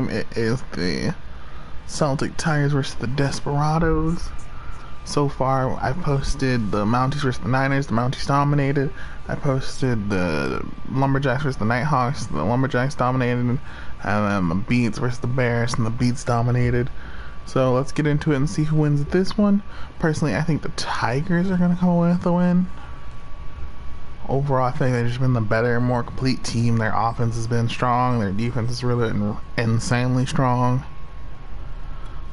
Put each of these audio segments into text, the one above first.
game. It is the Celtic Tigers versus the Desperados. So far, I posted the Mounties versus the Niners. The Mounties dominated. I posted the Lumberjacks versus the Nighthawks. The Lumberjacks dominated. And then the Beats versus the Bears, and the Beats dominated. So let's get into it and see who wins this one. Personally, I think the Tigers are going to come away with the win. Overall, I think they've just been the better, more complete team. Their offense has been strong. Their defense is really insanely strong.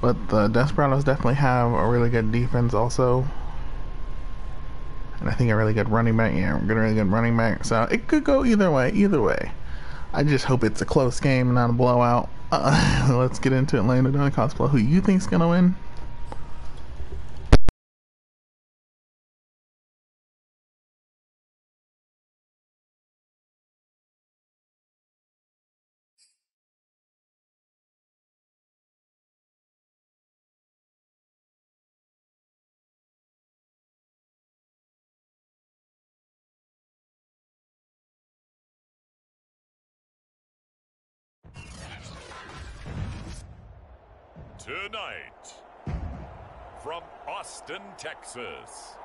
But the Desperados definitely have a really good defense also. And I think a really good running back. Yeah, a really good running back. So it could go either way. Either way. I just hope it's a close game and not a blowout. Let's get into it. Land it on cosplay. Who you think's gonna win? Tonight, from Austin, Texas,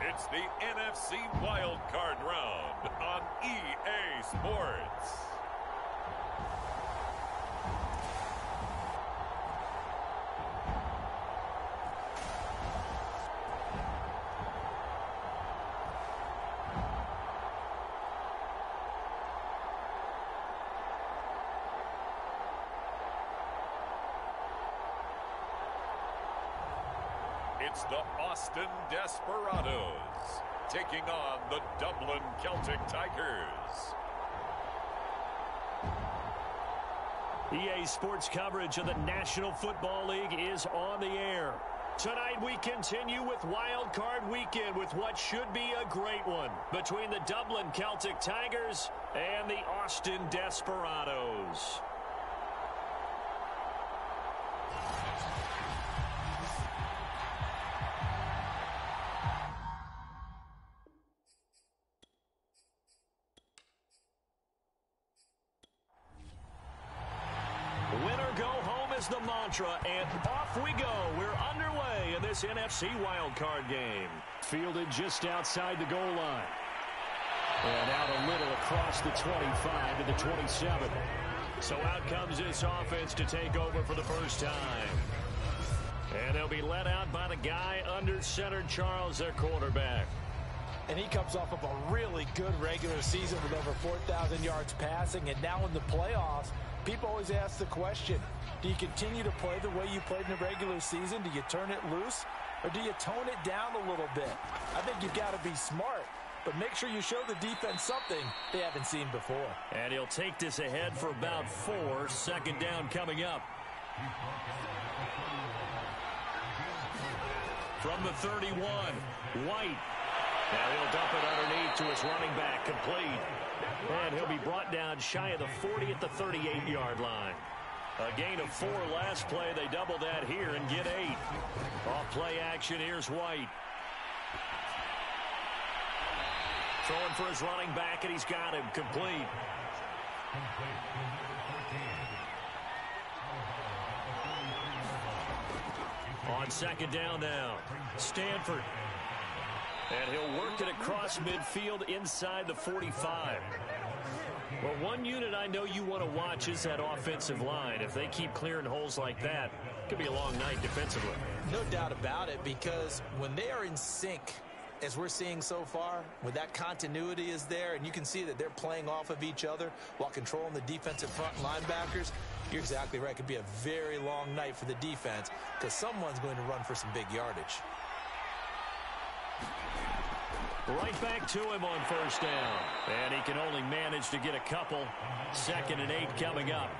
it's the NFC Wildcard Round on EA Sports. It's the Austin Desperados taking on the Dublin Celtic Tigers. EA Sports coverage of the National Football League is on the air. Tonight we continue with Wild Card Weekend with what should be a great one between the Dublin Celtic Tigers and the Austin Desperados. Winner go home is the mantra, and off we go. We're underway in this NFC wildcard game. Fielded just outside the goal line. And out a little across the 25 to the 27. So out comes this offense to take over for the first time. And they'll be let out by the guy under center, Charles, their quarterback. And he comes off of a really good regular season with over 4,000 yards passing. And now in the playoffs, people always ask the question, do you continue to play the way you played in the regular season? Do you turn it loose? Or do you tone it down a little bit? I think you've got to be smart, but make sure you show the defense something they haven't seen before. And he'll take this ahead for about 4. Second down coming up. From the 31, White. Now he'll dump it underneath to his running back, complete. And he'll be brought down shy of the 40 at the 38-yard line. A gain of 4 last play. They double that here and get 8. Off play action, here's White. Throwing for his running back, and he's got him, complete. On second down now, Stanford. And he'll work it across midfield inside the 45. Well, one unit I know you want to watch is that offensive line. If they keep clearing holes like that, it could be a long night defensively. No doubt about it, because when they are in sync, as we're seeing so far, when that continuity is there and you can see that they're playing off of each other while controlling the defensive front linebackers, you're exactly right. It could be a very long night for the defense because someone's going to run for some big yardage. Right back to him on first down. And he can only manage to get a couple. 2nd and 8 coming up.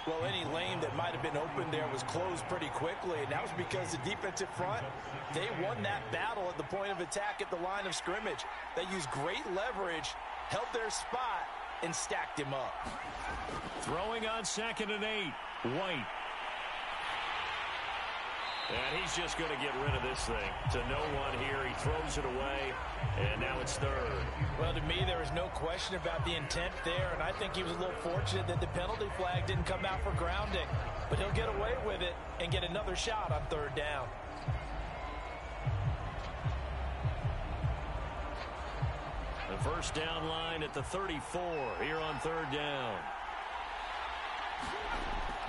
Well, any lane that might have been open there was closed pretty quickly, and that was because the defensive front, they won that battle at the point of attack at the line of scrimmage. They used great leverage, held their spot, and stacked him up. Throwing on 2nd and 8. White. And he's just going to get rid of this thing. To no one here. He throws it away, and now it's third. Well, to me, there was no question about the intent there, and I think he was a little fortunate that the penalty flag didn't come out for grounding. But he'll get away with it and get another shot on third down. The first down line at the 34 here on third down.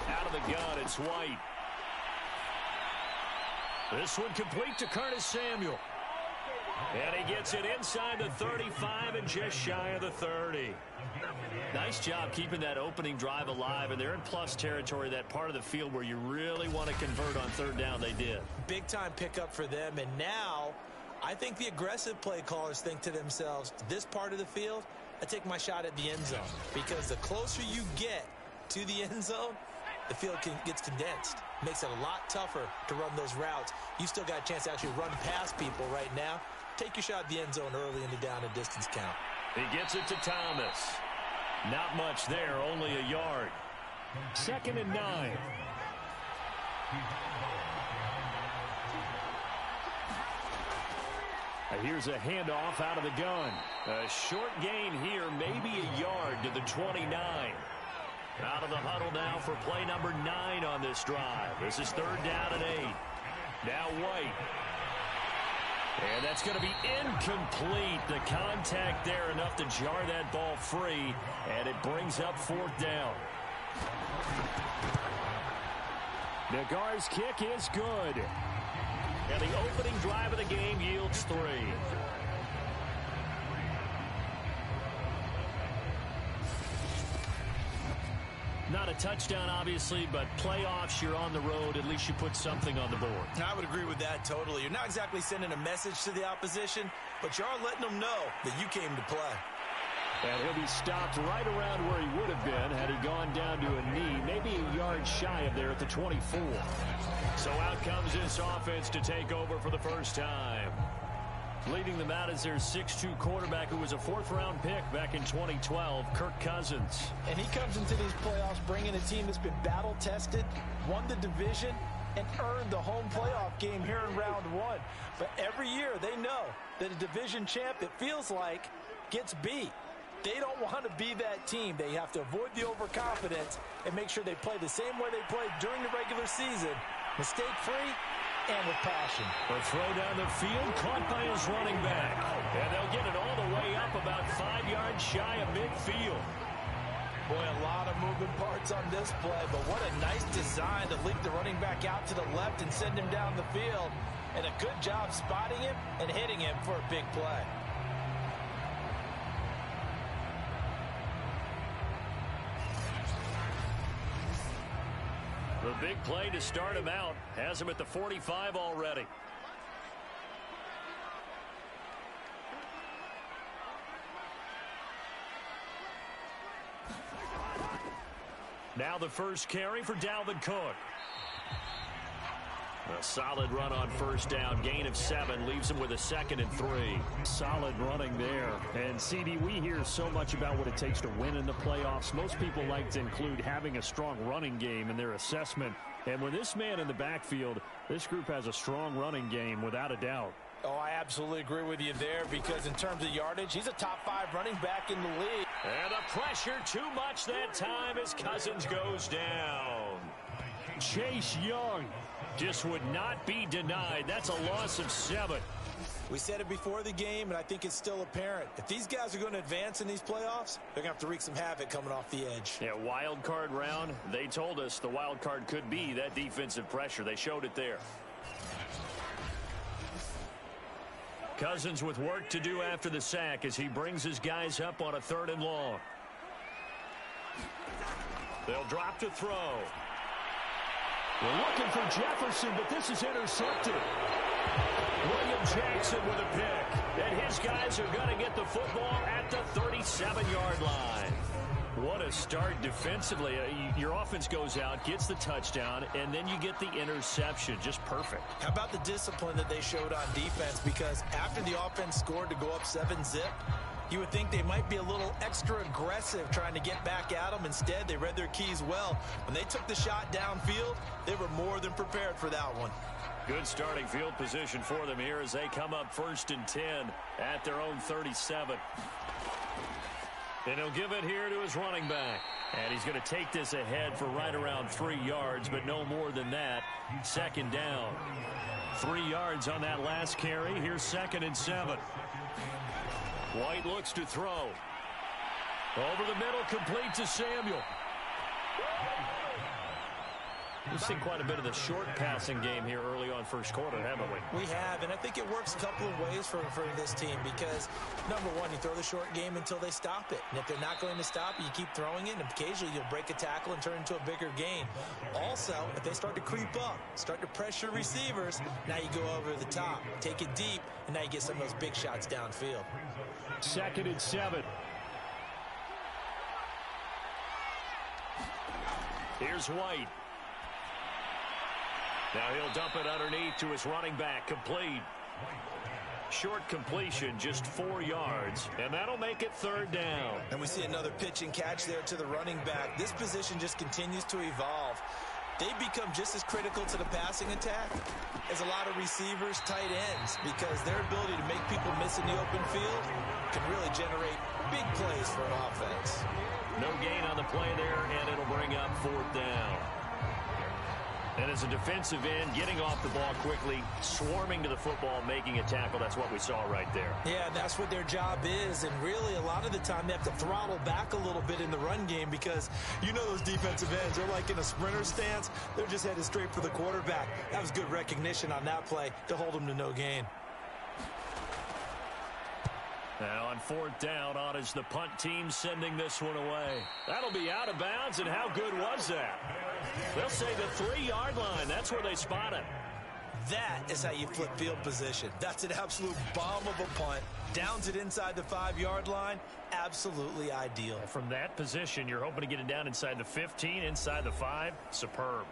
Out of the gun, it's White. This one complete to Curtis Samuel. And he gets it inside the 35 and just shy of the 30. Nice job keeping that opening drive alive, and they're in plus territory, that part of the field where you really want to convert on third down. They did. Big time pickup for them, and now I think the aggressive play callers think to themselves, this part of the field, I take my shot at the end zone, because the closer you get to the end zone, the field gets condensed. Makes it a lot tougher to run those routes. You still got a chance to actually run past people right now. Take your shot at the end zone early in the down and distance count. He gets it to Thomas. Not much there, only a yard. 2nd and 9. Here's a handoff out of the gun. A short gain here, maybe a yard to the 29. Out of the huddle now for play number 9 on this drive. This is third down and 8. Now White. And that's going to be incomplete. The contact there enough to jar that ball free. And it brings up fourth down. Nagar's kick is good. And the opening drive of the game yields 3. Not a touchdown, obviously, but playoffs, you're on the road. At least you put something on the board. I would agree with that totally. You're not exactly sending a message to the opposition, but you are letting them know that you came to play. And he'll be stopped right around where he would have been had he gone down to a knee, maybe a yard shy of there at the 24. So out comes this offense to take over for the first time. Leading them out is their 6'2 quarterback who was a 4th-round pick back in 2012, Kirk Cousins. And he comes into these playoffs bringing a team that's been battle-tested, won the division, and earned the home playoff game here in round 1. But every year they know that a division champ, it feels like, gets beat. They don't want to be that team. They have to avoid the overconfidence and make sure they play the same way they played during the regular season, mistake-free and with passion. A throw down the field, caught by his running back. And they'll get it all the way up about 5 yards shy of midfield. Boy, a lot of moving parts on this play, but what a nice design to leap the running back out to the left and send him down the field. And a good job spotting him and hitting him for a big play. The big play to start him out has him at the 45 already. Now the first carry for Dalvin Cook. A solid run on first down. Gain of 7 leaves him with a 2nd and 3. Solid running there. And, CD, we hear so much about what it takes to win in the playoffs. Most people like to include having a strong running game in their assessment. And with this man in the backfield, this group has a strong running game without a doubt. Oh, I absolutely agree with you there because in terms of yardage, he's a top 5 running back in the league. And the pressure too much that time as Cousins goes down. Chase Young just would not be denied. That's a loss of 7. We said it before the game, and I think it's still apparent. If these guys are going to advance in these playoffs, they're going to have to wreak some havoc coming off the edge. Yeah, wild card round. They told us the wild card could be that defensive pressure. They showed it there. Cousins with work to do after the sack as he brings his guys up on a 3rd and long. They'll drop to throw. We're looking for Jefferson, but this is intercepted. William Jackson with a pick. And his guys are going to get the football at the 37-yard line. What a start defensively. Your offense goes out, gets the touchdown, and then you get the interception. Just perfect. How about the discipline that they showed on defense? Because after the offense scored to go up 7-zip, You would think they might be a little extra aggressive trying to get back at them. Instead, they read their keys well. When they took the shot downfield, they were more than prepared for that one. Good starting field position for them here as they come up 1st and 10 at their own 37. And he'll give it here to his running back. And he's going to take this ahead for right around 3 yards, but no more than that. 2nd down. 3 yards on that last carry. Here's 2nd and 7. White looks to throw. Over the middle, complete to Samuel. We've seen quite a bit of the short passing game here early on first quarter, haven't we? We have, and I think it works a couple of ways for this team because, number one, you throw the short game until they stop it. And if they're not going to stop it, you keep throwing it, and occasionally you'll break a tackle and turn into a bigger gain. Also, if they start to creep up, start to pressure receivers, now you go over the top, take it deep, and now you get some of those big shots downfield. 2nd and 7. Here's White. Now he'll dump it underneath to his running back. Complete. Short completion, just 4 yards. And that'll make it 3rd down. And we see another pitch and catch there to the running back. This position just continues to evolve. They become just as critical to the passing attack as a lot of receivers, tight ends, because their ability to make people miss in the open field can really generate big plays for an offense. No gain on the play there, and it'll bring up 4th down. And as a defensive end, getting off the ball quickly, swarming to the football, making a tackle, that's what we saw right there. Yeah, that's what their job is, and really a lot of the time they have to throttle back a little bit in the run game because you know those defensive ends, they're like in a sprinter stance. They're just headed straight for the quarterback. That was good recognition on that play to hold them to no gain. Now on 4th down, on is the punt team sending this one away. That'll be out of bounds, and how good was that? They'll say the 3-yard line. That's where they spot it. That is how you flip field position. That's an absolute bomb of a punt. Downs it inside the 5-yard line. Absolutely ideal. From that position, you're hoping to get it down inside the 15, inside the 5. Superb.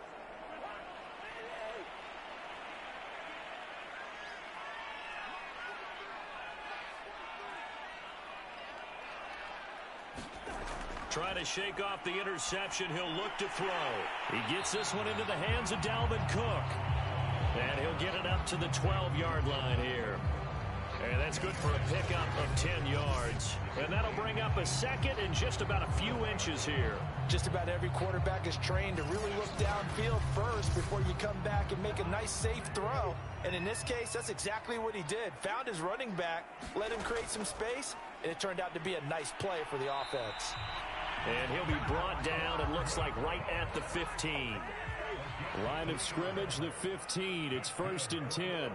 Trying to shake off the interception. He'll look to throw. He gets this one into the hands of Dalvin Cook. And he'll get it up to the 12-yard line here. And that's good for a pickup of 10 yards. And that'll bring up a 2nd and just about a few inches here. Just about every quarterback is trained to really look downfield first before you come back and make a nice, safe throw. And in this case, that's exactly what he did. Found his running back, let him create some space, and it turned out to be a nice play for the offense. And he'll be brought down, and looks like right at the 15. Line of scrimmage, the 15. It's 1st and 10.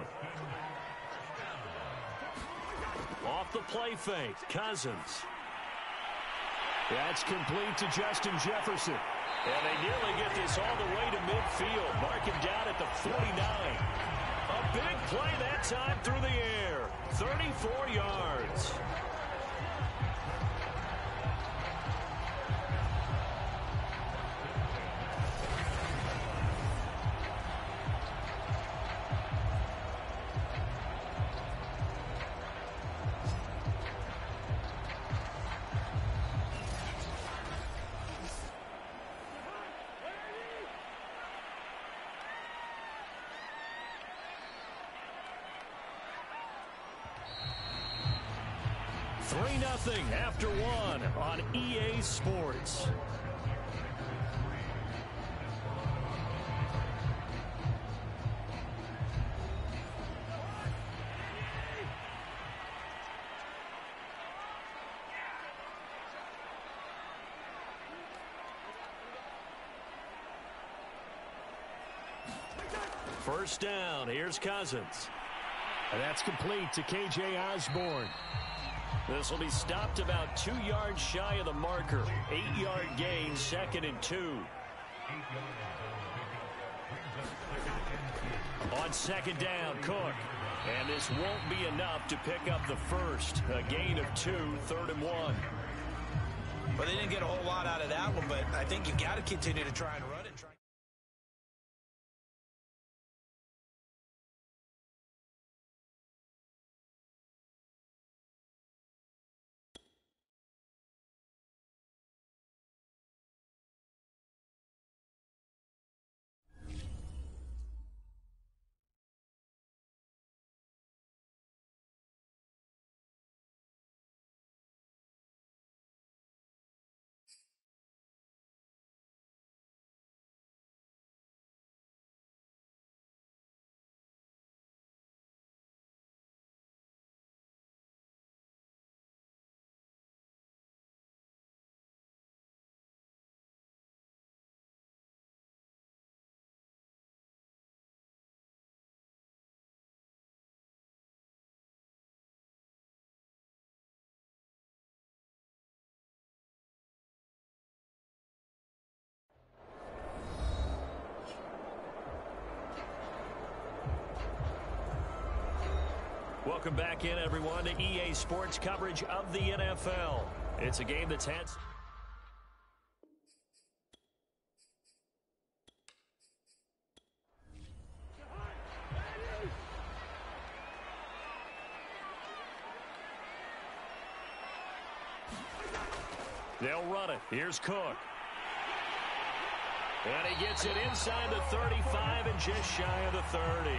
Off the play fake, Cousins. That's complete to Justin Jefferson. And they nearly get this all the way to midfield. Mark him down at the 49. A big play that time through the air. 34 yards. Nothing after one on EA Sports. First down, here's Cousins. And that's complete to KJ Osborne. This will be stopped about 2 yards shy of the marker. 8-yard gain, 2nd and 2. On 2nd down, Cook. And this won't be enough to pick up the first. A gain of 2, 3rd and 1. Well, they didn't get a whole lot out of that one, but I think you got to continue to try and run it. Welcome back in, everyone, to EA Sports coverage of the NFL. It's a game that's had... They'll run it. Here's Cook. And he gets it inside the 35 and just shy of the 30.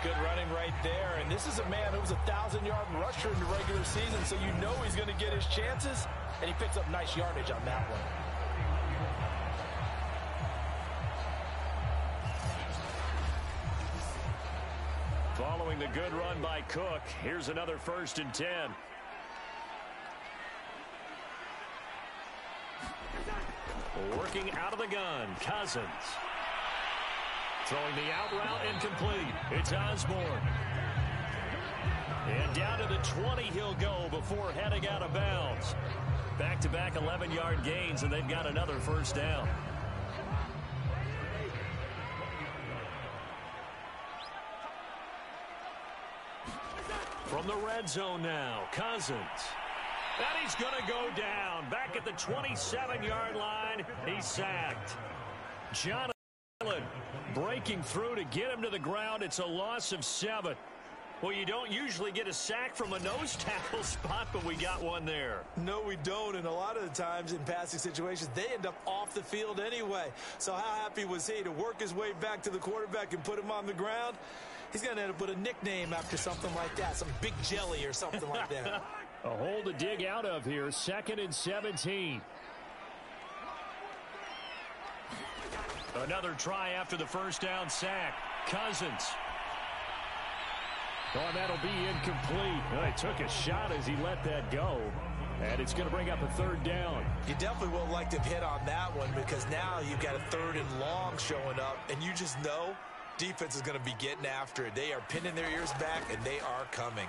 Good running right there. And this is a man who was a 1,000-yard rusher in the regular season, so you know he's going to get his chances. And he picks up nice yardage on that one. Following the good run by Cook, here's another 1st and 10. Working out of the gun, Cousins. Throwing the out route incomplete. It's Osborne. And down to the 20 he'll go before heading out of bounds. Back-to-back 11-yard gains, and they've got another 1st down. From the red zone now, Cousins. And he's going to go down. Back at the 27-yard line, he's sacked. John Allen breaking through to get him to the ground. It's a loss of 7. Well, you don't usually get a sack from a nose tackle spot, but we got one there. No, we don't, and a lot of the times in passing situations, they end up off the field anyway. So how happy was he to work his way back to the quarterback and put him on the ground? He's going to end up with a nickname after something like that, some big jelly or something like that. A hole to dig out of here, 2nd and 17. Another try after the 1st down sack. Cousins. Oh, that'll be incomplete. Well, he took a shot as he let that go. And it's going to bring up a 3rd down. You definitely would like to hit on that one because now you've got a 3rd and long showing up, and you just know defense is going to be getting after it. They are pinning their ears back, and they are coming.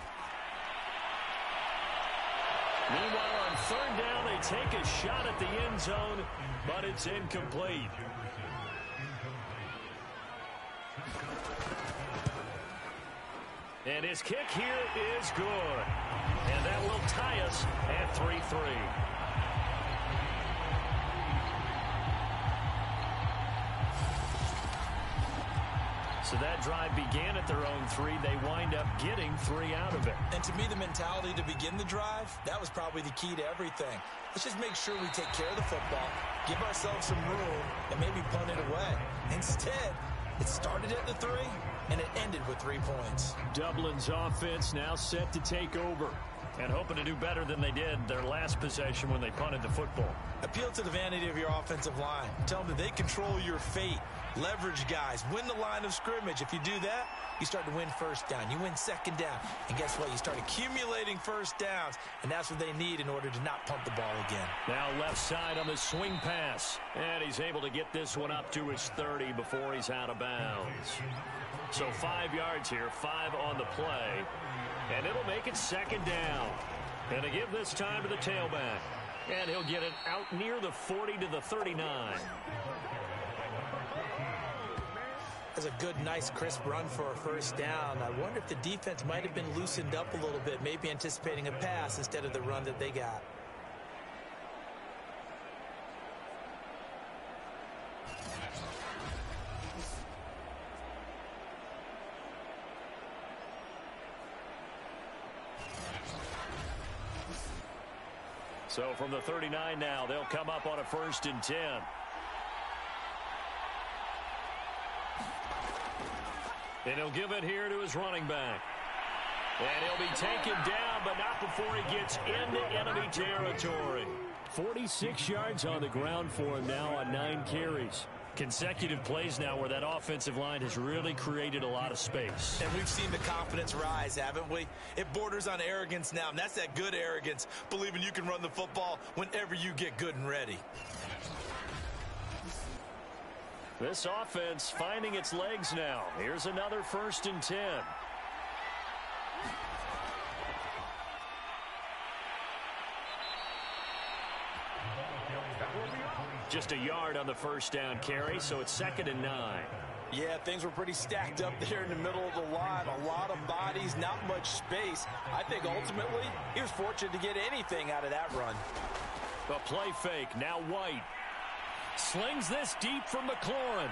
Meanwhile, on 3rd down, they take a shot at the end zone, but it's incomplete. And his kick here is good. And that will tie us at 3-3. So that drive began at their own 3. They wind up getting 3 out of it. And to me, the mentality to begin the drive, that was probably the key to everything. Let's just make sure we take care of the football, give ourselves some room, and maybe punt it away. Instead, it started at the 3, and it ended with 3 points. Dublin's offense now set to take over and hoping to do better than they did their last possession when they punted the football. Appeal to the vanity of your offensive line. Tell them that they control your fate. Leverage guys. Win the line of scrimmage. If you do that, you start to win 1st down. You win 2nd down. And guess what? You start accumulating 1st downs. And that's what they need in order to not punt the ball again. Now left side on the swing pass. And he's able to get this one up to his 30 before he's out of bounds. So 5 yards here, 5 on the play. And it'll make it 2nd down. And to give this time to the tailback. And he'll get it out near the 40 to the 39. That's a good, nice, crisp run for a 1st down. I wonder if the defense might have been loosened up a little bit, maybe anticipating a pass instead of the run that they got. So from the 39 now, they'll come up on a 1st and 10. And he'll give it here to his running back. And he'll be taken down, but not before he gets into enemy territory. 46 yards on the ground for him now on 9 carries. Consecutive plays now where that offensive line has really created a lot of space. And we've seen the confidence rise, haven't we? It borders on arrogance now, and that's that good arrogance, believing you can run the football whenever you get good and ready. This offense finding its legs now. Here's another 1st and 10. Just a yard on the 1st down carry, so it's 2nd and 9. Yeah, things were pretty stacked up there in the middle of the line. A lot of bodies, not much space. I think ultimately he was fortunate to get anything out of that run. A play fake, now White. Slings this deep from McLaurin.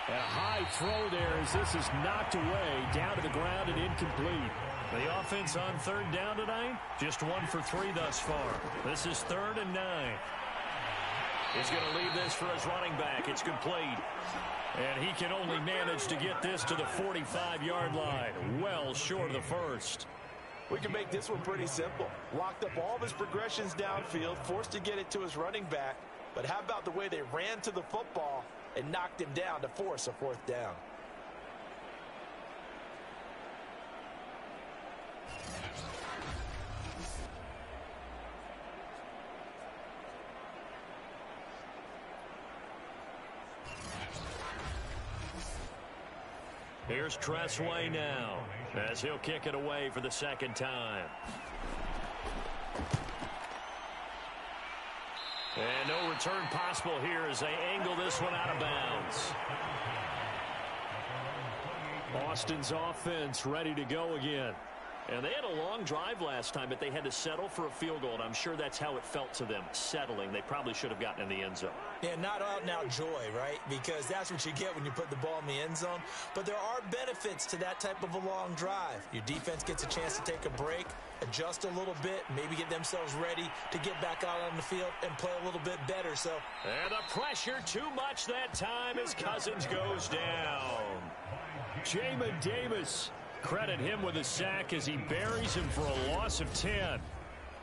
And a high throw there as this is knocked away, down to the ground and incomplete. The offense on third down tonight, just 1 for 3 thus far. This is 3rd and 9. He's going to leave this for his running back. It's complete. And he can only manage to get this to the 45-yard line, well short of the first. We can make this one pretty simple. Locked up all of his progressions downfield, forced to get it to his running back. But how about the way they ran to the football and knocked him down to force a 4th down? Here's Tressway now, as he'll kick it away for the 2nd time. And no return possible here as they angle this one out of bounds. Austin's offense ready to go again. And they had a long drive last time, but they had to settle for a field goal, and I'm sure that's how it felt to them, settling. They probably should have gotten in the end zone. Yeah, not out and out joy, right? Because that's what you get when you put the ball in the end zone. But there are benefits to that type of a long drive. Your defense gets a chance to take a break, adjust a little bit, maybe get themselves ready to get back out on the field and play a little bit better. So, and the pressure too much that time as Cousins goes down. Jamin Davis. Credit him with a sack as he buries him for a loss of 10.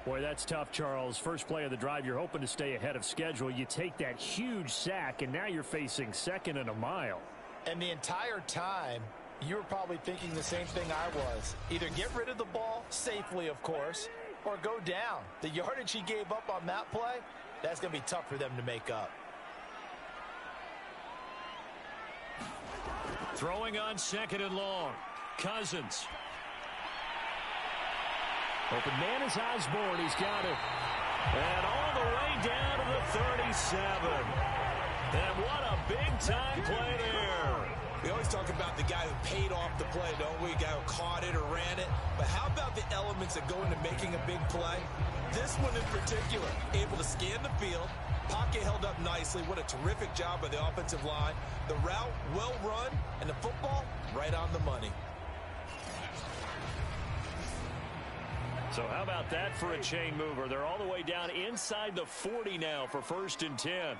Boy, that's tough, Charles. First play of the drive, you're hoping to stay ahead of schedule. You take that huge sack, and now you're facing 2nd and a mile. And the entire time, you were probably thinking the same thing I was. Either get rid of the ball, safely, of course, or go down. The yardage he gave up on that play, that's going to be tough for them to make up. Throwing on 2nd and long. Cousins. Open man is Osborne. He's got it. And all the way down to the 37. And what a big-time play there. We always talk about the guy who paid off the play, don't we? The guy who caught it or ran it. But how about the elements that go into making a big play? This one in particular, able to scan the field. Pocket held up nicely. What a terrific job by the offensive line. The route, well run, and the football, right on the money. So how about that for a chain mover? They're all the way down inside the 40 now for 1st and 10.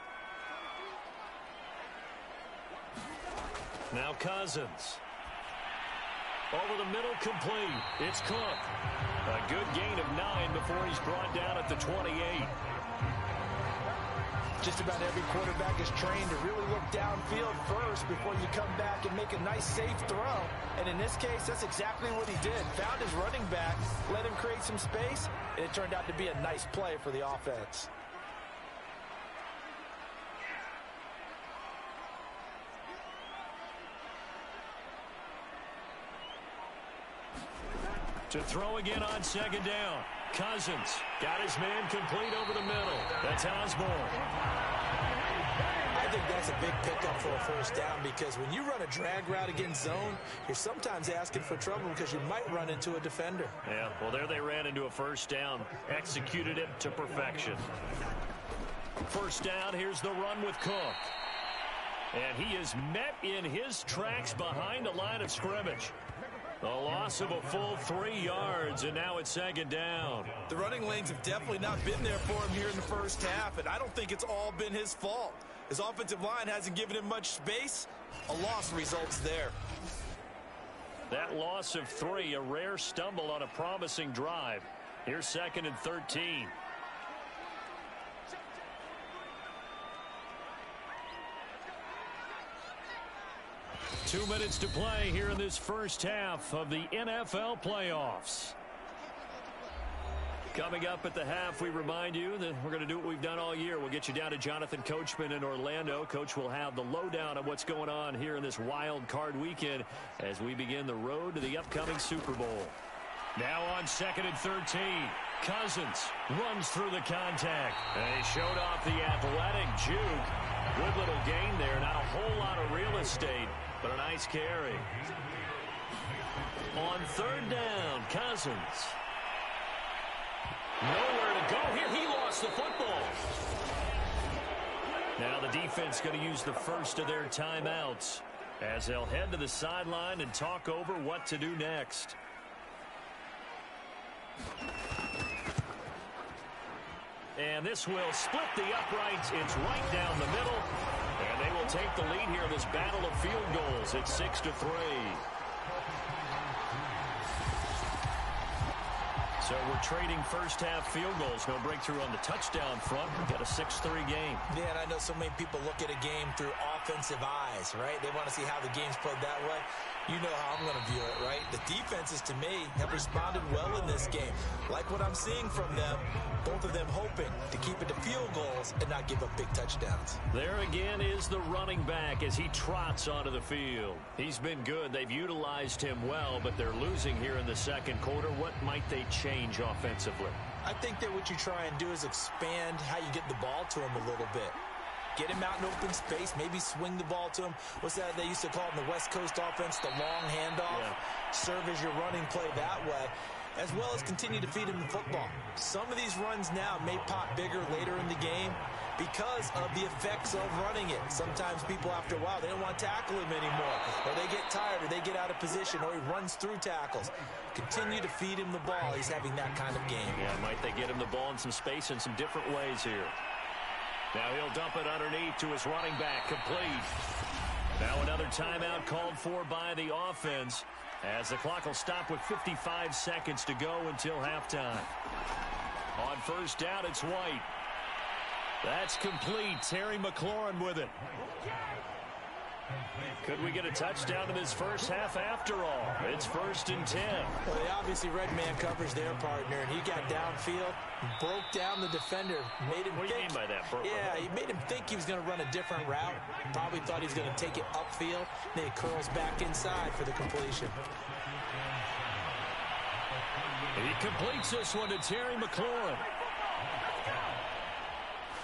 Now Cousins. Over the middle, complete. It's Cook. A good gain of 9 before he's brought down at the 28. Just about every quarterback is trained to really look downfield first before you come back and make a nice, safe throw. And in this case, that's exactly what he did. Found his running back, let him create some space, and it turned out to be a nice play for the offense. To throw again on 2nd down. Cousins got his man complete over the middle. That's Osborne. I think that's a big pickup for a 1st down because when you run a drag route against zone, you're sometimes asking for trouble because you might run into a defender. Yeah, well, there they ran into a 1st down. Executed it to perfection. 1st down, here's the run with Cook. And he is met in his tracks behind the line of scrimmage. A loss of a full 3 yards, and now it's 2nd down. The running lanes have definitely not been there for him here in the first half, and I don't think it's all been his fault. His offensive line hasn't given him much space. A loss results there. That loss of 3, a rare stumble on a promising drive. Here's 2nd and 13. Two minutes to play here in this first half of the NFL playoffs. Coming up at the half, we remind you that we're going to do what we've done all year. We'll get you down to Jonathan Coachman in Orlando. Coach will have the lowdown on what's going on here in this wild card weekend as we begin the road to the upcoming Super Bowl. Now on 2nd and 13. Cousins runs through the contact. And he showed off the athletic juke. Good little gain there. Not a whole lot of real estate, but a nice carry. On 3rd down, Cousins. Nowhere to go here. He lost the football. Now the defense going to use the first of their timeouts as they'll head to the sideline and talk over what to do next. And this will split the uprights. It's right down the middle. And they will take the lead here in this battle of field goals. It's 6-3. So we're trading first-half field goals. No breakthrough on the touchdown front. We've got a 6-3 game. Yeah, and I know so many people look at a game through offensive eyes, right? They want to see how the game's played that way. You know how I'm going to view it, right? The defenses, to me, have responded well in this game. Like what I'm seeing from them, both of them hoping to keep it to field goals and not give up big touchdowns. There again is the running back as he trots onto the field. He's been good. They've utilized him well, but they're losing here in the second quarter. What might they change offensively? I think that what you try and do is expand how you get the ball to him a little bit. Get him out in open space, maybe swing the ball to him. What's that they used to call it in the West Coast offense, the long handoff? Yeah. Serve as your running play that way, as well as continue to feed him the football. Some of these runs now may pop bigger later in the game because of the effects of running it. Sometimes people, after a while, they don't want to tackle him anymore, or they get tired, or they get out of position, or he runs through tackles. Continue to feed him the ball. He's having that kind of game. Yeah, might they get him the ball in some space in some different ways here. Now he'll dump it underneath to his running back, complete. Now another timeout called for by the offense as the clock will stop with 55 seconds to go until halftime. On first down, it's White. That's complete. Terry McLaurin with it. Could we get a touchdown in this first half after all? It's 1st and 10. Well, they obviously red man coverage their partner, and he got downfield, broke down the defender, made him think. What do you mean by that? Yeah, he made him think he was going to run a different route. Probably thought he was going to take it upfield. Then he curls back inside for the completion. He completes this one to Terry McLaurin.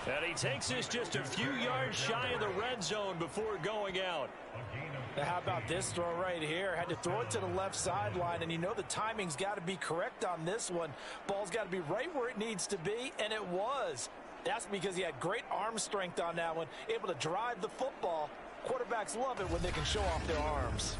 And he takes this just a few yards shy of the red zone before going out. Now how about this throw right here? Had to throw it to the left sideline, and you know the timing's got to be correct on this one. Ball's got to be right where it needs to be, and it was. That's because he had great arm strength on that one, able to drive the football. Quarterbacks love it when they can show off their arms.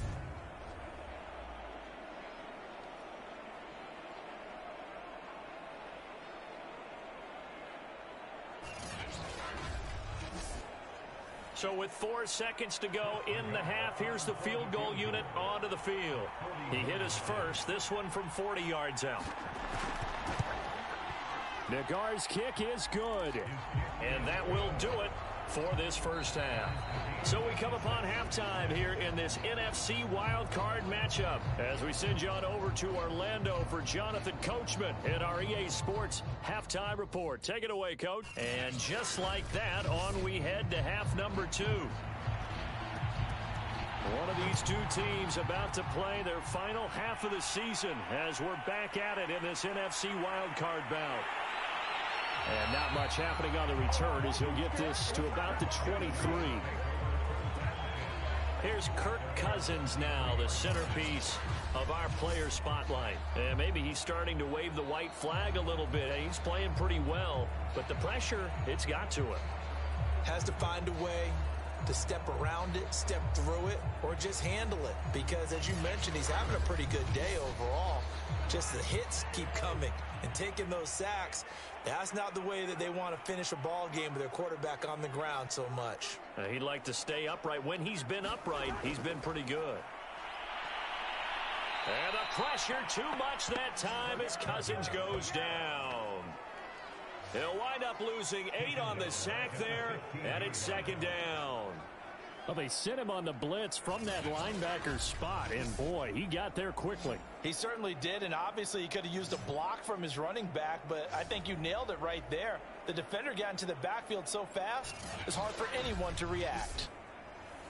So with 4 seconds to go in the half, here's the field goal unit onto the field. He hit his first, this one from 40 yards out. Nagar's kick is good. And that will do it for this first half. So we come upon halftime here in this NFC wildcard matchup as we send you on over to Orlando for Jonathan Coachman in our EA Sports halftime report. Take it away, Coach. And just like that, on we head to half number 2. One of these two teams about to play their final half of the season as we're back at it in this NFC wildcard bout. And not much happening on the return as he'll get this to about the 23. Here's Kirk Cousins now, the centerpiece of our player spotlight. And maybe he's starting to wave the white flag a little bit. He's playing pretty well, but the pressure, it's got to him. Has to find a way to step around it, step through it, or just handle it. Because as you mentioned, he's having a pretty good day overall. Just the hits keep coming and taking those sacks. That's not the way that they want to finish a ball game with their quarterback on the ground so much. He'd like to stay upright. When he's been upright, he's been pretty good. And the pressure too much that time as Cousins goes down. He'll wind up losing 8 on the sack there, and it's 2nd down. Well, they sent him on the blitz from that linebacker spot, and boy, he got there quickly. He certainly did, and obviously he could have used a block from his running back, but I think you nailed it right there. The defender got into the backfield so fast, it's hard for anyone to react.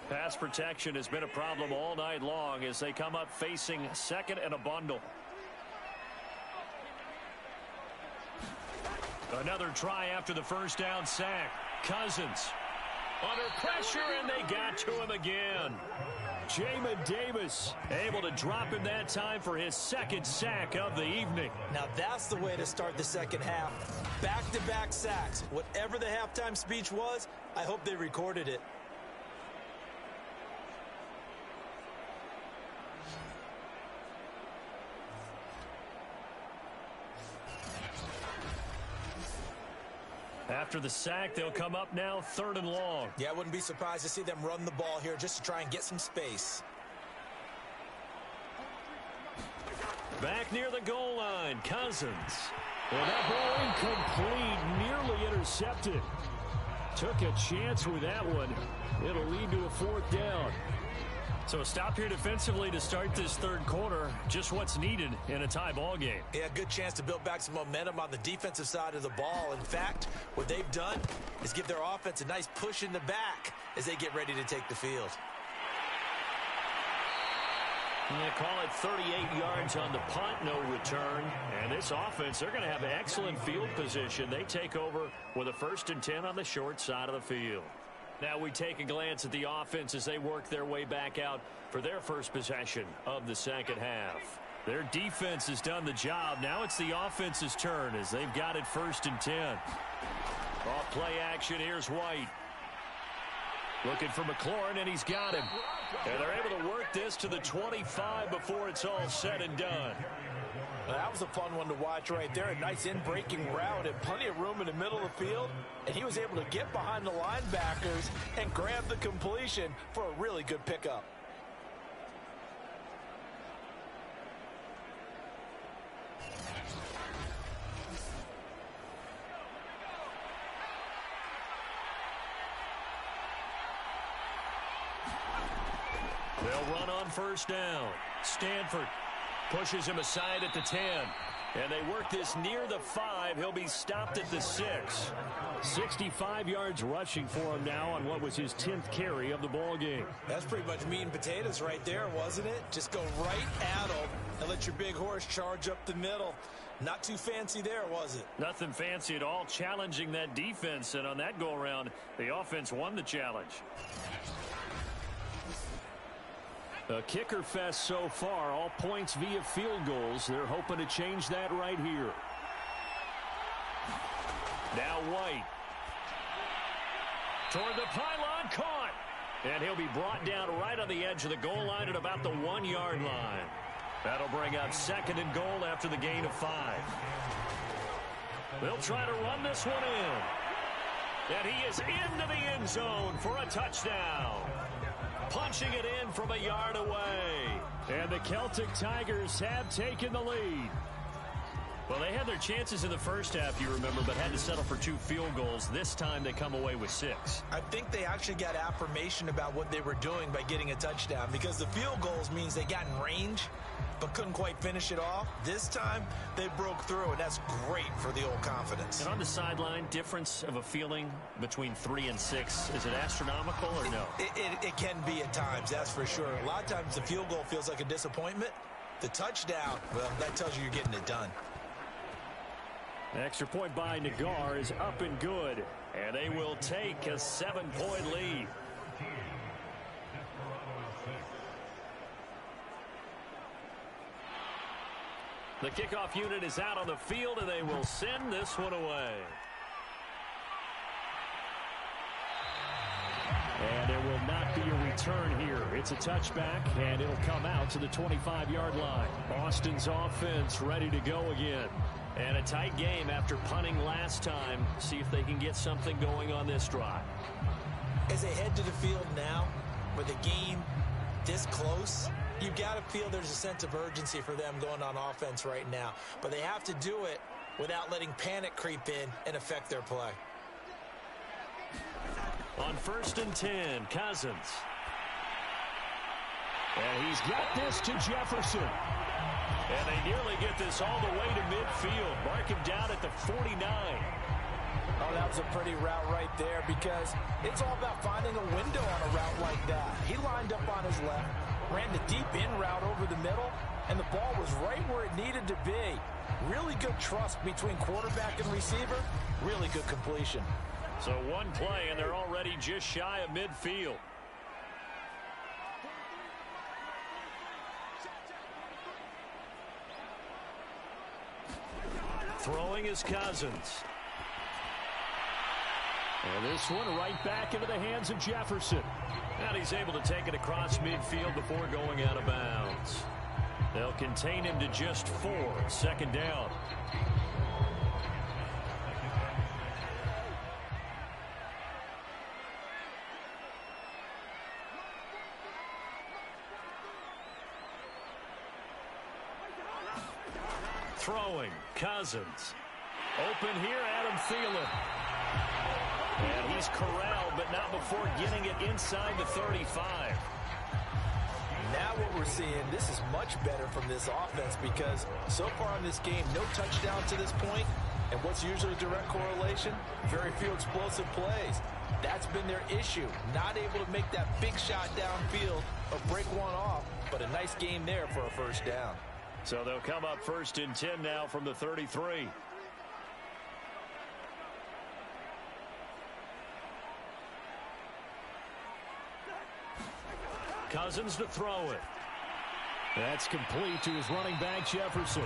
Pass protection has been a problem all night long as they come up facing 2nd and a bundle. Another try after the first down sack. Cousins under pressure, and they got to him again. Jamin Davis able to drop him that time for his second sack of the evening. Now that's the way to start the second half. Back-to-back sacks. Whatever the halftime speech was, I hope they recorded it. After the sack, they'll come up now 3rd and long. Yeah, I wouldn't be surprised to see them run the ball here just to try and get some space. Back near the goal line, Cousins. Well, that ball incomplete, nearly intercepted. Took a chance with that one. It'll lead to a 4th down. So a stop here defensively to start this 3rd quarter. Just what's needed in a tie ball game. Yeah, good chance to build back some momentum on the defensive side of the ball. In fact, what they've done is give their offense a nice push in the back as they get ready to take the field. They call it 38 yards on the punt, no return. And this offense, they're going to have excellent field position. They take over with a 1st and 10 on the short side of the field. Now we take a glance at the offense as they work their way back out for their first possession of the second half. Their defense has done the job. Now it's the offense's turn as they've got it 1st and 10. Off play action, here's White. Looking for McLaurin, and he's got him. And they're able to work this to the 25 before it's all said and done. That was a fun one to watch right there. A nice in-breaking route and plenty of room in the middle of the field. And he was able to get behind the linebackers and grab the completion for a really good pickup. They'll run on 1st down. Stanford pushes him aside at the 10. And they work this near the 5. He'll be stopped at the 6. 65 yards rushing for him now on what was his 10th carry of the ball game. That's pretty much meat and potatoes right there, wasn't it? Just go right at him and let your big horse charge up the middle. Not too fancy there, was it? Nothing fancy at all, challenging that defense. And on that go-around, the offense won the challenge. A kicker fest so far, all points via field goals. They're hoping to change that right here. Now White. Toward the pylon, caught. And he'll be brought down right on the edge of the goal line at about the 1-yard line. That'll bring up 2nd and goal after the gain of 5. They'll try to run this one in. And he is into the end zone for a touchdown. Punching it in from a yard away. And the Celtic Tigers have taken the lead. Well, they had their chances in the first half, you remember, but had to settle for 2 field goals. This time they come away with 6. I think they actually got affirmation about what they were doing by getting a touchdown, because the field goals means they got in range but couldn't quite finish it off. This time they broke through, and that's great for the old confidence. And on the sideline, difference of a feeling between 3 and 6, is it astronomical or no? It can be at times, that's for sure. A lot of times the field goal feels like a disappointment. The touchdown, well, that tells you you're getting it done. Extra point by Nagar is up and good, and they will take a 7-point lead. The kickoff unit is out on the field, and they will send this one away. And there will not be a return here. It's a touchback, and it'll come out to the 25-yard line. Boston's offense ready to go again. And a tight game after punting last time. See if they can get something going on this drive. As they head to the field now, with the game this close, you've got to feel there's a sense of urgency for them going on offense right now. But they have to do it without letting panic creep in and affect their play. On 1st and 10, Cousins. And he's got this to Jefferson. And they nearly get this all the way to midfield. Mark him down at the 49. Oh, that was a pretty route right there, because it's all about finding a window on a route like that. He lined up on his left, ran the deep in route over the middle, and the ball was right where it needed to be. Really good trust between quarterback and receiver. Really good completion. So one play, and they're already just shy of midfield. Throwing is Cousins. And this one right back into the hands of Jefferson. And he's able to take it across midfield before going out of bounds. They'll contain him to just 4. Second down. Throwing, Cousins. Open here, Adam Thielen. And he's corralled, but not before getting it inside the 35. Now what we're seeing, this is much better from this offense because so far in this game, no touchdown to this point. And what's usually a direct correlation? Very few explosive plays. That's been their issue. Not able to make that big shot downfield or break one off, but a nice game there for a first down. So they'll come up 1st and 10 now from the 33. Cousins to throw it. That's complete to his running back, Jefferson.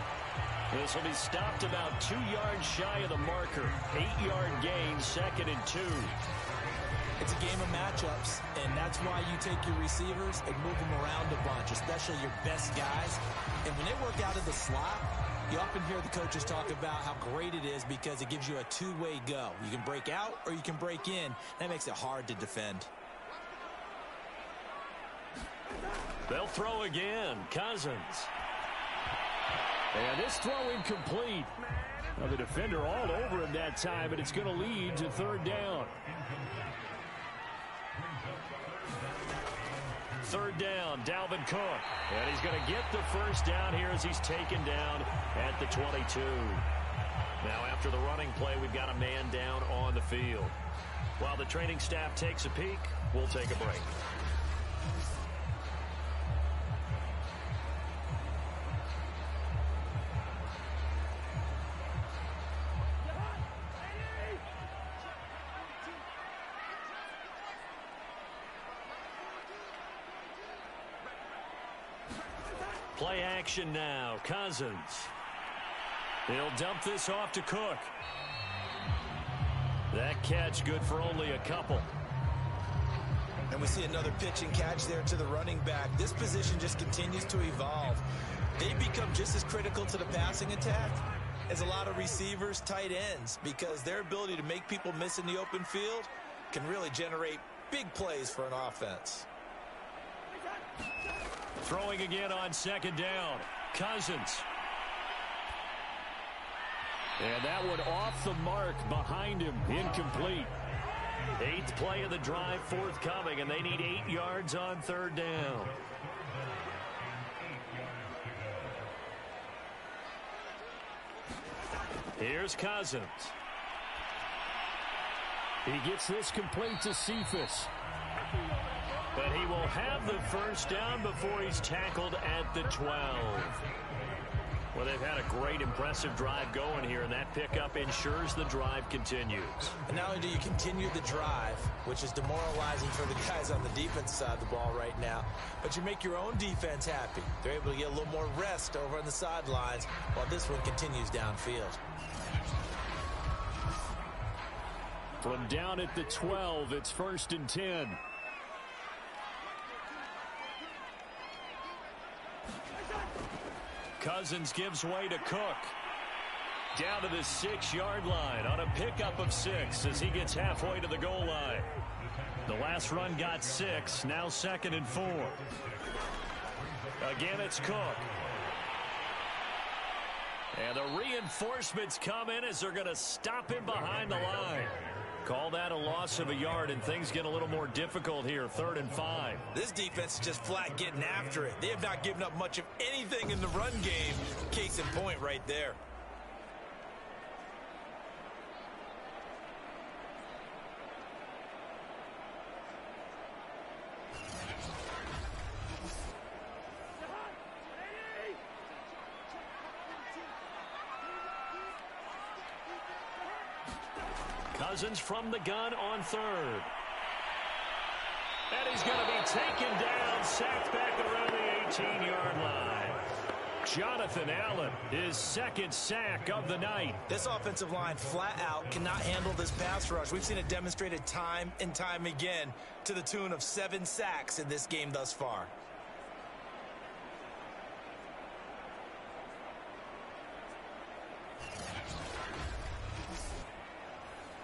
This will be stopped about 2 yards shy of the marker. 8-yard gain, 2nd and 2. It's a game of matchups, and that's why you take your receivers and move them around a bunch, especially your best guys. And when they work out of the slot, you often hear the coaches talk about how great it is because it gives you a two-way go. You can break out or you can break in. That makes it hard to defend. They'll throw again. Cousins. And this throw incomplete. Now the defender all over him that time, but it's going to lead to 3rd down. 3rd down, Dalvin Cook. And he's going to get the first down here as he's taken down at the 22. Now after the running play, we've got a man down on the field. While the training staff takes a peek, we'll take a break. Play action now. Cousins. He'll dump this off to Cook. That catch good for only a couple. And we see another pitch and catch there to the running back. This position just continues to evolve. They become just as critical to the passing attack as a lot of receivers, tight ends, because their ability to make people miss in the open field can really generate big plays for an offense. Throwing again on 2nd down. Cousins. And that one off the mark behind him. Incomplete. 8th play of the drive forthcoming, and they need 8 yards on 3rd down. Here's Cousins. He gets this complete to Cephas. But he will have the first down before he's tackled at the 12. Well, they've had a great, impressive drive going here, and that pickup ensures the drive continues. And not only do you continue the drive, which is demoralizing for the guys on the defense side of the ball right now, but you make your own defense happy. They're able to get a little more rest over on the sidelines while this one continues downfield. From down at the 12, it's 1st and 10. Cousins gives way to Cook. Down to the 6-yard line on a pickup of 6 as he gets halfway to the goal line. The last run got 6, now 2nd and 4. Again, it's Cook. And the reinforcements come in as they're going to stop him behind the line. Call that a loss of a yard, and things get a little more difficult here, 3rd and 5. This defense is just flat getting after it. They have not given up much of anything in the run game. Case in point right there. Cousins from the gun on third. And he's going to be taken down, sacked back around the 18-yard line. Jonathan Allen, his second sack of the night. This offensive line flat out cannot handle this pass rush. We've seen it demonstrated time and time again to the tune of 7 sacks in this game thus far.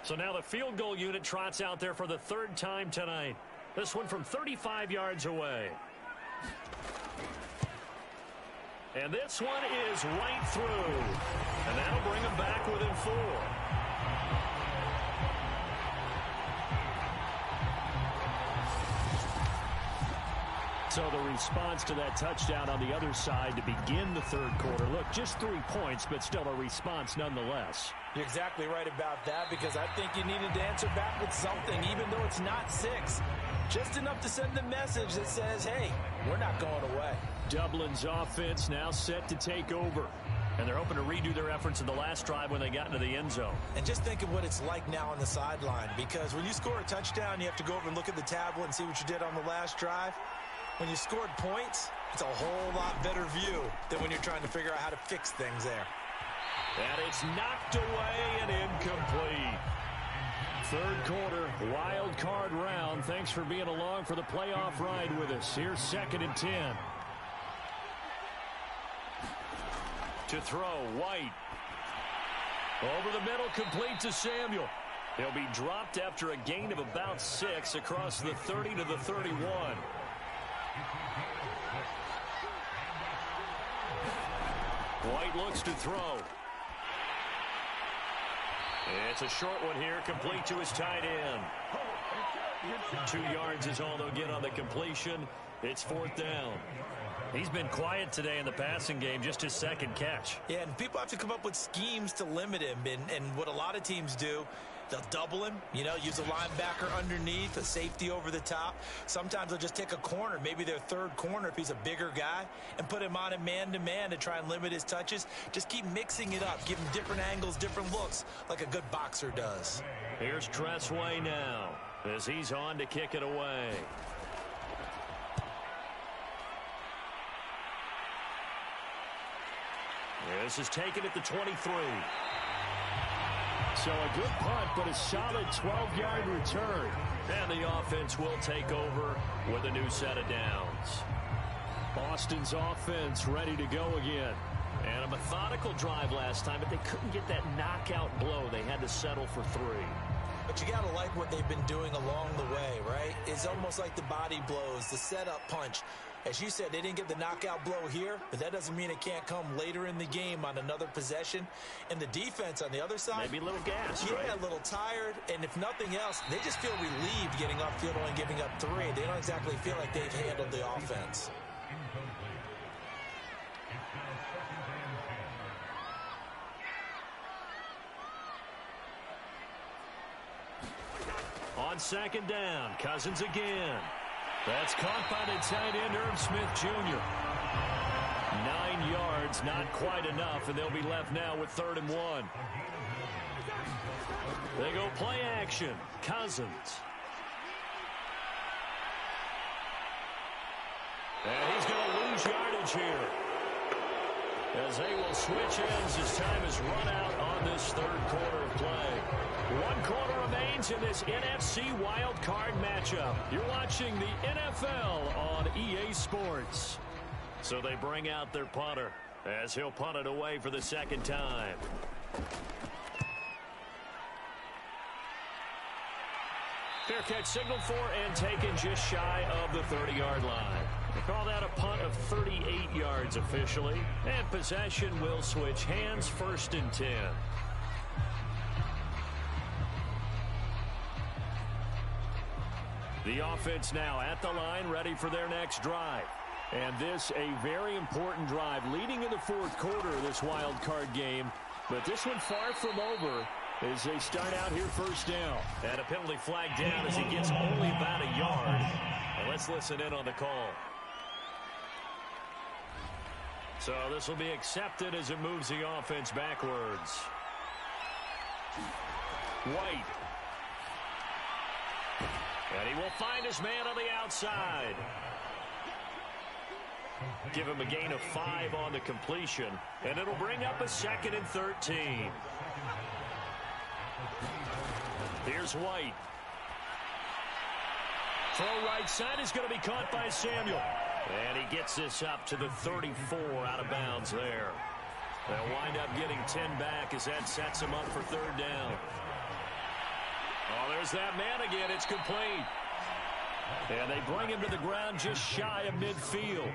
So now the field goal unit trots out there for the 3rd time tonight. This one from 35 yards away. And this one is right through. And that'll bring them back within 4. So the response to that touchdown on the other side to begin the 3rd quarter. Look, just 3 points, but still a response nonetheless. You're exactly right about that, because I think you needed to answer back with something, even though it's not 6. Just enough to send the message that says, hey, we're not going away. Dublin's offense now set to take over. And they're hoping to redo their efforts in the last drive when they got into the end zone. And just think of what it's like now on the sideline, because when you score a touchdown, you have to go over and look at the tablet and see what you did on the last drive. When you scored points, it's a whole lot better view than when you're trying to figure out how to fix things there. And it's knocked away and incomplete. 3rd quarter, wild card round. Thanks for being along for the playoff ride with us. Here's 2nd and 10. To throw, White. Over the middle, complete to Samuel. He'll be dropped after a gain of about 6 across the 30 to the 31. White looks to throw. It's a short one here, complete to his tight end. 2 yards is all they'll get on the completion. It's 4th down. He's been quiet today in the passing game, just his 2nd catch. Yeah, and people have to come up with schemes to limit him. And what a lot of teams do, they'll double him, use a linebacker underneath, a safety over the top. Sometimes they'll just take a corner, maybe their 3rd corner if he's a bigger guy, and put him on a man-to-man to try and limit his touches. Just keep mixing it up, give him different angles, different looks, like a good boxer does. Here's Tressway now, as he's on to kick it away. This is taken at the 23. So a good punt, but a solid 12-yard return. And the offense will take over with a new set of downs. Boston's offense ready to go again. And a methodical drive last time, but they couldn't get that knockout blow. They had to settle for 3. But you got to like what they've been doing along the way, right? It's almost like the body blows, the setup punch. As you said, they didn't get the knockout blow here, but that doesn't mean it can't come later in the game on another possession. And the defense on the other side, maybe a little gassed, yeah, right? A little tired. And if nothing else, they just feel relieved getting upfield and giving up 3. They don't exactly feel like they've handled the offense. On 2nd down, Cousins again. That's caught by the tight end, Irv Smith Jr. 9 yards, not quite enough, and they'll be left now with 3rd and 1. They go play action. Cousins. And he's going to lose yardage here, as they will switch ends as time is run out on this 3rd quarter of play. 1 quarter remains in this NFC Wild Card matchup. You're watching the NFL on EA Sports. So they bring out their punter, as he'll punt it away for the 2nd time. Fair catch signaled for and taken just shy of the 30-yard line. They call that a punt of 38 yards officially. And possession will switch hands, 1st and 10. The offense now at the line, ready for their next drive. And this a very important drive leading in the 4th quarter of this wild card game. But this one far from over as they start out here 1st down. And a penalty flag down as he gets only about a yard. And let's listen in on the call. So this will be accepted as it moves the offense backwards. White And he will find his man on the outside. Give him a gain of 5 on the completion, and it'll bring up a 2nd and 13. Here's White. Throw right side is going to be caught by Samuel. And he gets this up to the 34 out of bounds there. They'll wind up getting 10 back as that sets him up for 3rd down. Oh, there's that man again. It's complete. And they bring him to the ground just shy of midfield.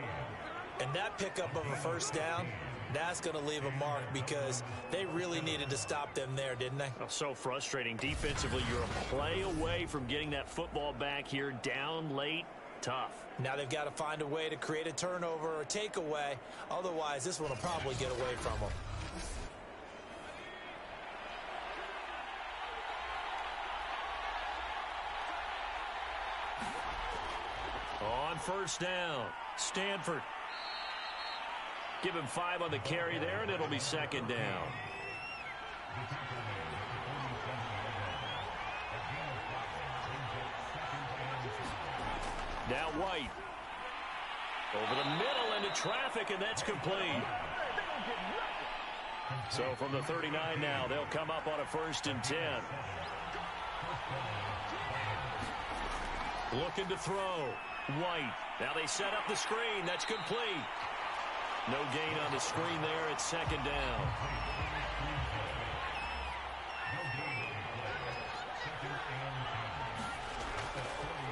And that pickup of a 1st down, that's going to leave a mark because they really needed to stop them there, didn't they? Oh, so frustrating. Defensively, you're a play away from getting that football back here down late. Tough. Now they've got to find a way to create a turnover or takeaway. Otherwise, this one will probably get away from them. On 1st down, Stanford. Give him 5 on the carry there, and it'll be 2nd down. Now White. Over the middle into traffic, and that's complete. So from the 39 now, they'll come up on a 1st and 10. Looking to throw. White. Now they set up the screen. That's complete. No gain on the screen there. It's 2nd down.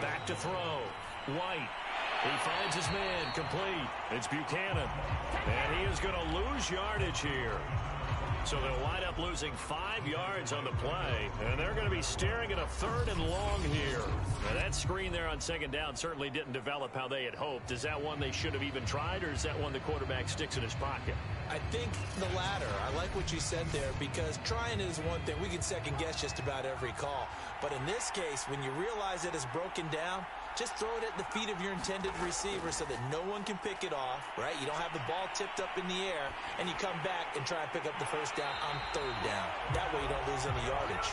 Back to throw. White. He finds his man. Complete. It's Buchanan. And he is going to lose yardage here. So they'll wind up losing 5 yards on the play, and they're going to be staring at a 3rd and long here. Now that screen there on 2nd down certainly didn't develop how they had hoped. Is that one they should have even tried, or is that one the quarterback sticks in his pocket? I think the latter. I like what you said there because trying is one thing. We can second guess just about every call. But in this case, when you realize it is broken down, just throw it at the feet of your intended receiver so that no one can pick it off, right? You don't have the ball tipped up in the air, and you come back and try and pick up the 1st down on 3rd down. That way you don't lose any yardage.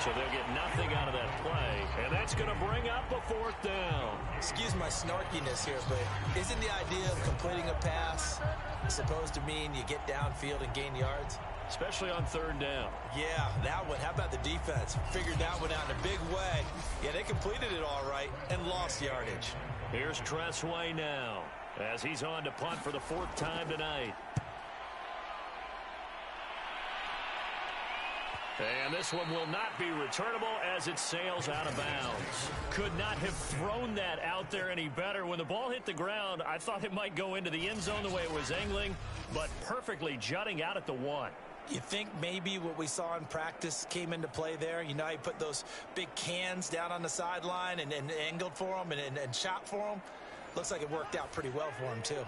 So they'll get nothing out of that play, and that's going to bring up a 4th down. Excuse my snarkiness here, but isn't the idea of completing a pass supposed to mean you get downfield and gain yards? Especially on 3rd down. Yeah, that one. How about the defense? Figured that one out in a big way. Yeah, they completed it all right and lost yardage. Here's Tressway now as he's on to punt for the 4th time tonight. And this one will not be returnable as it sails out of bounds. Could not have thrown that out there any better. When the ball hit the ground, I thought it might go into the end zone the way it was angling, but perfectly jutting out at the 1. You think maybe what we saw in practice came into play there? You know, he put those big cans down on the sideline and angled for them and shot for them. Looks like it worked out pretty well for him, too.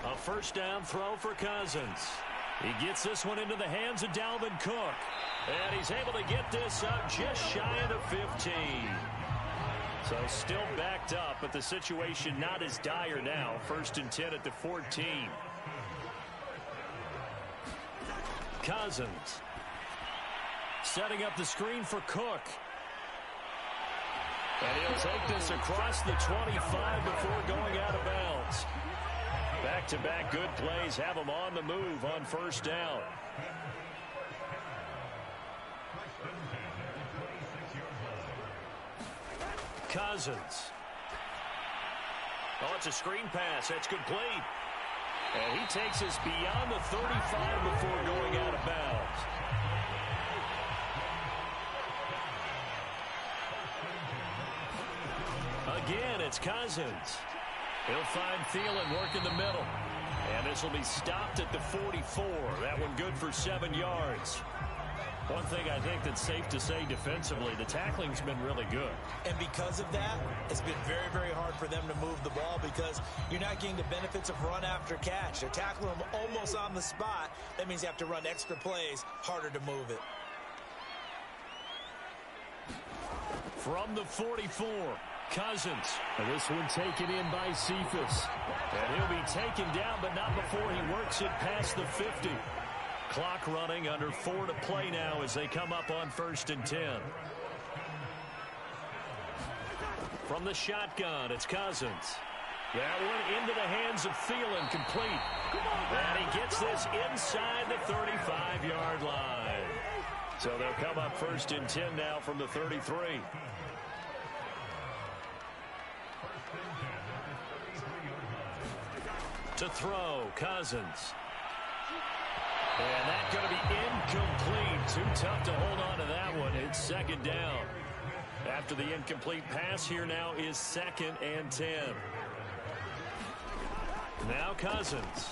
A 1st down throw for Cousins. He gets this one into the hands of Dalvin Cook. And he's able to get this up just shy of the 15. So still backed up, but the situation not as dire now. 1st and 10 at the 14. Cousins. Setting up the screen for Cook. And he'll take this across the 25 before going out of bounds. Back-to-back good plays have him on the move on 1st down. Cousins. Oh, it's a screen pass. That's complete. And he takes us beyond the 35 before going out of bounds. Again, it's Cousins. He'll find Thielen work in the middle. And this will be stopped at the 44. That one good for 7 yards. One thing I think that's safe to say defensively, the tackling's been really good. And because of that, it's been very, very hard for them to move the ball because you're not getting the benefits of run after catch. They're tackling them almost on the spot. That means you have to run extra plays, harder to move it. From the 44, Cousins. And this one taken in by Cephas. And he'll be taken down, but not before he works it past the 50. Clock running, under 4 to play now as they come up on 1st and 10. From the shotgun, it's Cousins. That one into the hands of Thielen, complete. And he gets this inside the 35-yard line. So they'll come up 1st and 10 now from the 33. To throw, Cousins. And that's going to be incomplete. Too tough to hold on to that one. It's 2nd down. After the incomplete pass, here now is 2nd and 10. Now Cousins.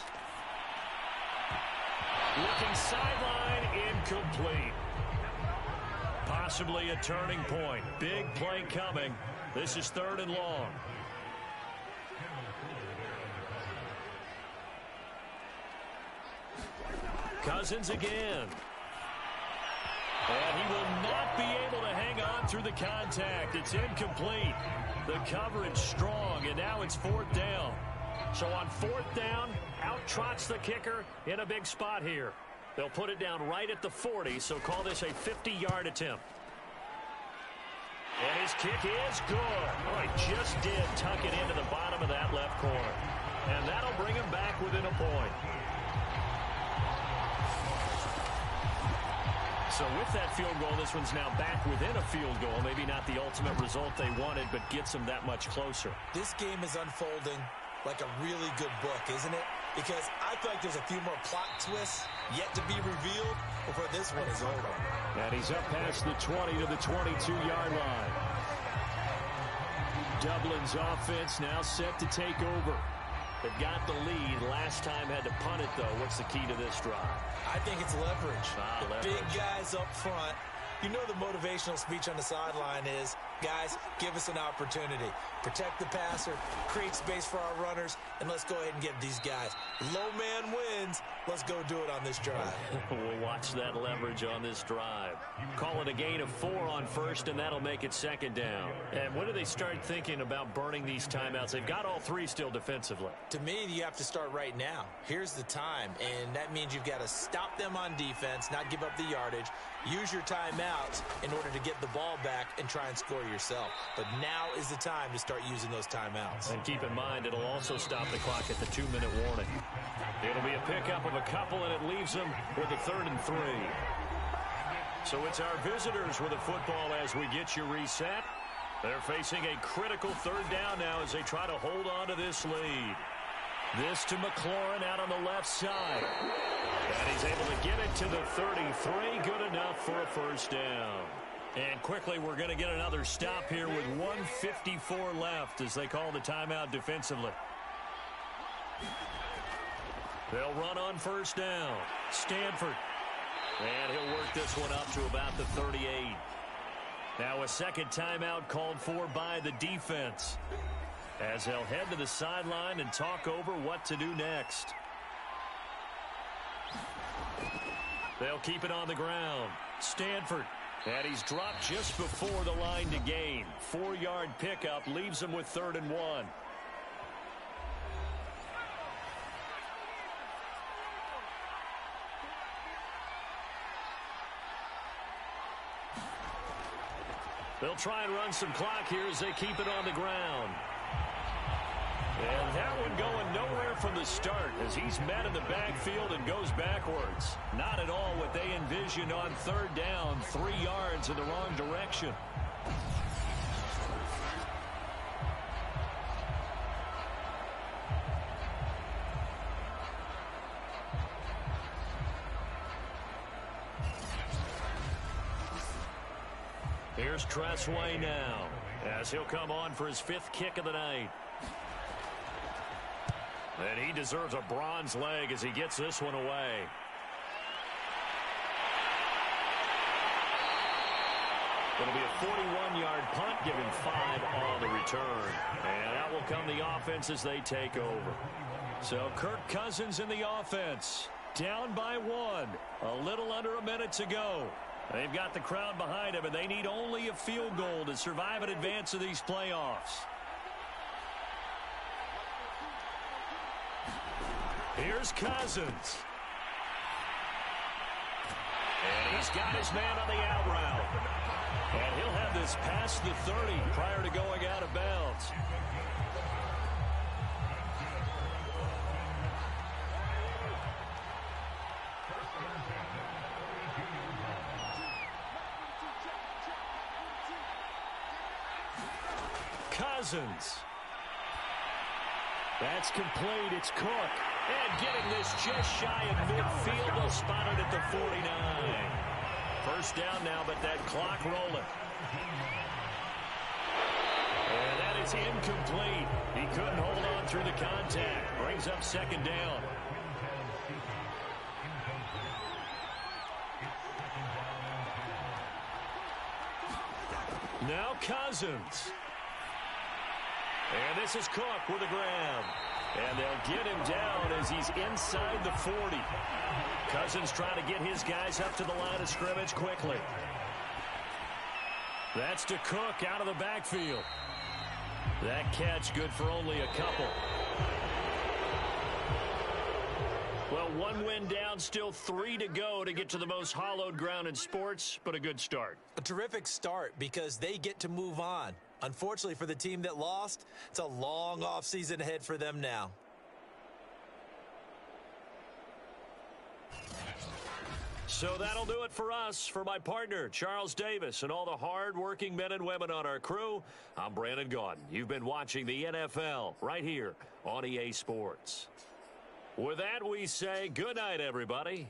Looking sideline, incomplete. Possibly a turning point. Big play coming. This is 3rd and long. Cousins again. And he will not be able to hang on through the contact. It's incomplete. The coverage strong, and now it's 4th down. So on 4th down, out trots the kicker in a big spot here. They'll put it down right at the 40, so call this a 50-yard attempt. And his kick is good. Oh, he just did tuck it into the bottom of that left corner. And that'll bring him back within a point. So with that field goal, this one's now back within a field goal. Maybe not the ultimate result they wanted, but gets them that much closer. This game is unfolding like a really good book, isn't it? Because I feel like there's a few more plot twists yet to be revealed before this one is over. And he's up past the 20 to the 22-yard line. Dublin's offense now set to take over. They've got the lead. Last time had to punt it, though. What's the key to this drive? I think it's leverage. Leverage. Big guys up front. You know the motivational speech on the sideline is, guys, give us an opportunity. Protect the passer, create space for our runners, and let's go ahead and get these guys. Low man wins. Let's go do it on this drive. We'll watch that leverage on this drive. Call it a gain of 4 on 1st, and that'll make it 2nd down. And when do they start thinking about burning these timeouts? They've got all 3 still defensively. To me, you have to start right now. Here's the time, and that means you've got to stop them on defense, not give up the yardage, use your timeouts in order to get the ball back and try and score yourself. But now is the time to start using those timeouts. And keep in mind, it'll also stop the clock at the 2-minute warning. It'll be a pickup of a couple, and it leaves them with a 3rd and 3. So it's our visitors with the football as we get you reset. They're facing a critical 3rd down now as they try to hold on to this lead. This to McLaurin out on the left side. And he's able to get it to the 33. Good enough for a 1st down. And quickly, we're going to get another stop here with 1:54 left as they call the timeout defensively. They'll run on 1st down. Stanford. And he'll work this one up to about the 38. Now a 2nd timeout called for by the defense, as they'll head to the sideline and talk over what to do next. They'll keep it on the ground. Stanford. And he's dropped just before the line to gain. 4-yard pickup leaves him with 3rd and 1. They'll try and run some clock here as they keep it on the ground. And that one going nowhere from the start as he's met in the backfield and goes backwards. Not at all what they envisioned on 3rd down, 3 yards in the wrong direction. Here's Tressway now as he'll come on for his 5th kick of the night. And he deserves a bronze leg as he gets this one away. It'll be a 41-yard punt, giving 5 on the return. And out will come the offense as they take over. So Kirk Cousins in the offense. Down by 1. A little under a minute to go. They've got the crowd behind them, and they need only a field goal to survive and advance to these playoffs. Here's Cousins. And he's got his man on the out route. And he'll have this past the 30 prior to going out of bounds. Cousins. That's complete. It's Cook. And getting this just shy of midfield. They'll spot it at the 49. First down now, but that clock rolling. And that is incomplete. He couldn't hold on through the contact. Brings up second down. Now Cousins. And this is Cook with a grab. And they'll get him down as he's inside the 40. Cousins trying to get his guys up to the line of scrimmage quickly. That's to Cook out of the backfield. That catch good for only a couple. Well, one win down, still 3 to go to get to the most hallowed ground in sports, but a good start. A terrific start because they get to move on. Unfortunately for the team that lost, it's a long offseason ahead for them now. So that'll do it for us. For my partner, Charles Davis, and all the hard-working men and women on our crew, I'm Brandon Gaudin. You've been watching the NFL right here on EA Sports. With that, we say good night, everybody.